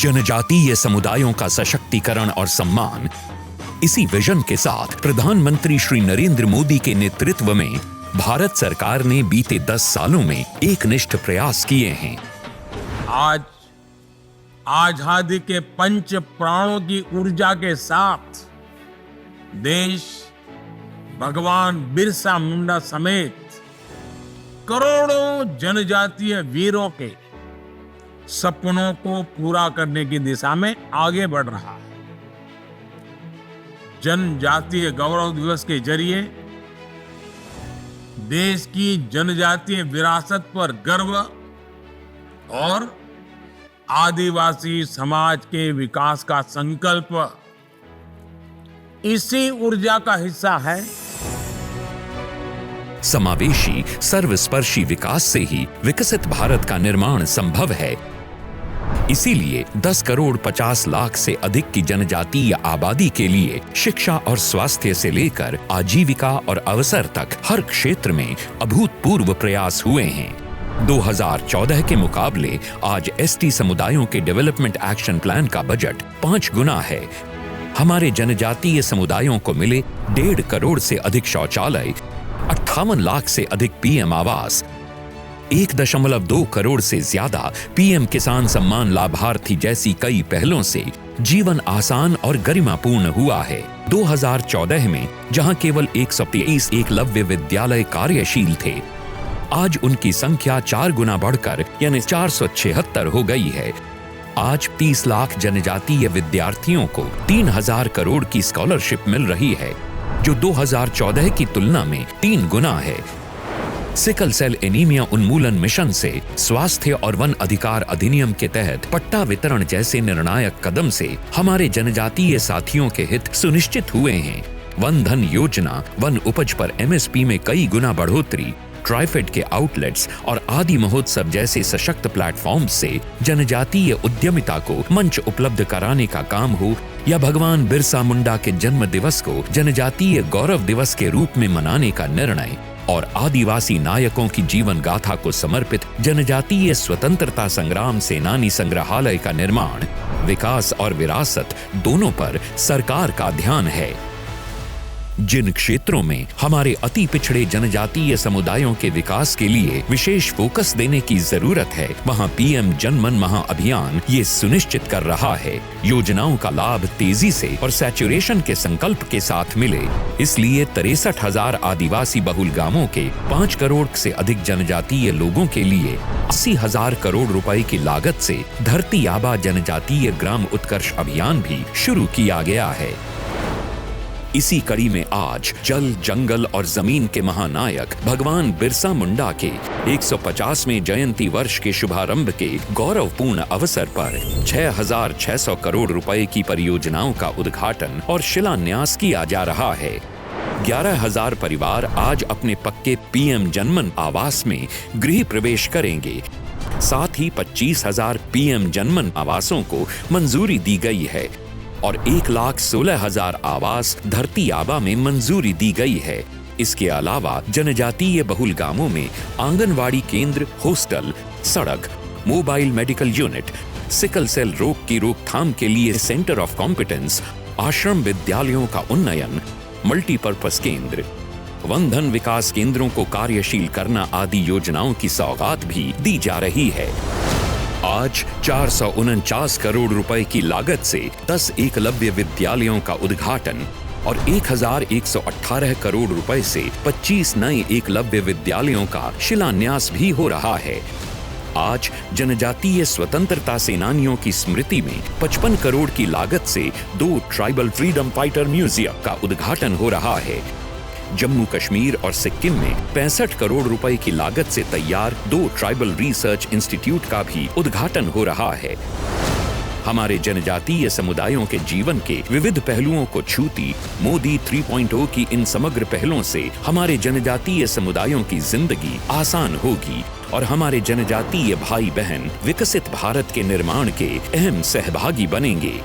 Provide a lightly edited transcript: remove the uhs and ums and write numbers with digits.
जनजातीय समुदायों का सशक्तिकरण और सम्मान, इसी विजन के साथ प्रधानमंत्री श्री नरेंद्र मोदी के नेतृत्व में भारत सरकार ने बीते 10 सालों में एकनिष्ठ प्रयास किए हैं। आज आजादी के पंच प्राणों की ऊर्जा के साथ देश भगवान बिरसा मुंडा समेत करोड़ों जनजातीय वीरों के सपनों को पूरा करने की दिशा में आगे बढ़ रहा है। जनजातीय गौरव दिवस के जरिए देश की जनजातीय विरासत पर गर्व और आदिवासी समाज के विकास का संकल्प इसी ऊर्जा का हिस्सा है। समावेशी सर्वस्पर्शी विकास से ही विकसित भारत का निर्माण संभव है। इसीलिए 10 करोड़ 50 लाख से अधिक की जनजातीय आबादी के लिए शिक्षा और स्वास्थ्य से लेकर आजीविका और अवसर तक हर क्षेत्र में अभूतपूर्व प्रयास हुए हैं। 2014 के मुकाबले आज एसटी समुदायों के डेवलपमेंट एक्शन प्लान का बजट 5 गुना है। हमारे जनजातीय समुदायों को मिले 1.5 करोड़ से अधिक शौचालय, 58 लाख से अधिक पीएम आवास, 1.2 करोड़ से ज्यादा पीएम किसान सम्मान लाभार्थी जैसी कई पहलों से जीवन आसान और गरिमापूर्ण हुआ है। 2014 में जहां केवल 123 एकलव्य विद्यालय कार्यशील थे, आज उनकी संख्या 4 गुना बढ़कर यानी 476 हो गई है। आज 30 लाख जनजातीय विद्यार्थियों को 3000 करोड़ की स्कॉलरशिप मिल रही है, जो 2014 की तुलना में 3 गुना है। सिकल सेल एनीमिया उन्मूलन मिशन से स्वास्थ्य और वन अधिकार अधिनियम के तहत पट्टा वितरण जैसे निर्णायक कदम से हमारे जनजातीय साथियों के हित सुनिश्चित हुए हैं। वन धन योजना, वन उपज पर एमएसपी में कई गुना बढ़ोतरी, ट्राइफेड के आउटलेट्स और आदि महोत्सव जैसे सशक्त प्लेटफॉर्म से जनजातीय उद्यमिता को मंच उपलब्ध कराने का काम हो, या भगवान बिरसा मुंडा के जन्म दिवस को जनजातीय गौरव दिवस के रूप में मनाने का निर्णय, और आदिवासी नायकों की जीवन गाथा को समर्पित जनजातीय स्वतंत्रता संग्राम सेनानी संग्रहालय का निर्माण, विकास और विरासत दोनों पर सरकार का ध्यान है। जिन क्षेत्रों में हमारे अति पिछड़े जनजातीय समुदायों के विकास के लिए विशेष फोकस देने की जरूरत है, वहां पीएम जनमन महाअभियान ये सुनिश्चित कर रहा है योजनाओं का लाभ तेजी से और सैचुरेशन के संकल्प के साथ मिले। इसलिए 63,000 आदिवासी बहुल गांवों के 5 करोड़ से अधिक जनजातीय लोगों के लिए 80,000 करोड़ रुपए की लागत से धरती आबा जनजातीय ग्राम उत्कर्ष अभियान भी शुरू किया गया है। इसी कड़ी में आज जल, जंगल और जमीन के महानायक भगवान बिरसा मुंडा के 150वें जयंती वर्ष के शुभारंभ के गौरवपूर्ण अवसर पर 6,600 करोड़ रुपए की परियोजनाओं का उद्घाटन और शिलान्यास किया जा रहा है। 11,000 परिवार आज अपने पक्के पीएम जनमन आवास में गृह प्रवेश करेंगे। साथ ही 25,000 पीएम जनमन आवासों को मंजूरी दी गई है और 1,16,000 आवास धरती आबा में मंजूरी दी गई है। इसके अलावा जनजातीय बहुल गांवों में आंगनवाड़ी केंद्र, हॉस्टल, सड़क, mobile medical unit, sickle cell रोग की रोकथाम के लिए सेंटर ऑफ कॉम्पिटेंस, आश्रम विद्यालयों का उन्नयन, मल्टीपर्पज केंद्र, वन धन विकास केंद्रों को कार्यशील करना आदि योजनाओं की सौगात भी दी जा रही है। आज 449 करोड़ रुपए की लागत से 10 एकलव्य विद्यालयों का उद्घाटन और 1,118 करोड़ रुपए से 25 नए एकलव्य विद्यालयों का शिलान्यास भी हो रहा है। आज जनजातीय स्वतंत्रता सेनानियों की स्मृति में 55 करोड़ की लागत से 2 ट्राइबल फ्रीडम फाइटर म्यूजियम का उद्घाटन हो रहा है। जम्मू कश्मीर और सिक्किम में 65 करोड़ रुपए की लागत से तैयार 2 ट्राइबल रिसर्च इंस्टीट्यूट का भी उद्घाटन हो रहा है। हमारे जनजातीय समुदायों के जीवन के विविध पहलुओं को छूती मोदी 3.0 की इन समग्र पहलों से हमारे जनजातीय समुदायों की जिंदगी आसान होगी और हमारे जनजातीय भाई बहन विकसित भारत के निर्माण के अहम सहभागी बनेंगे।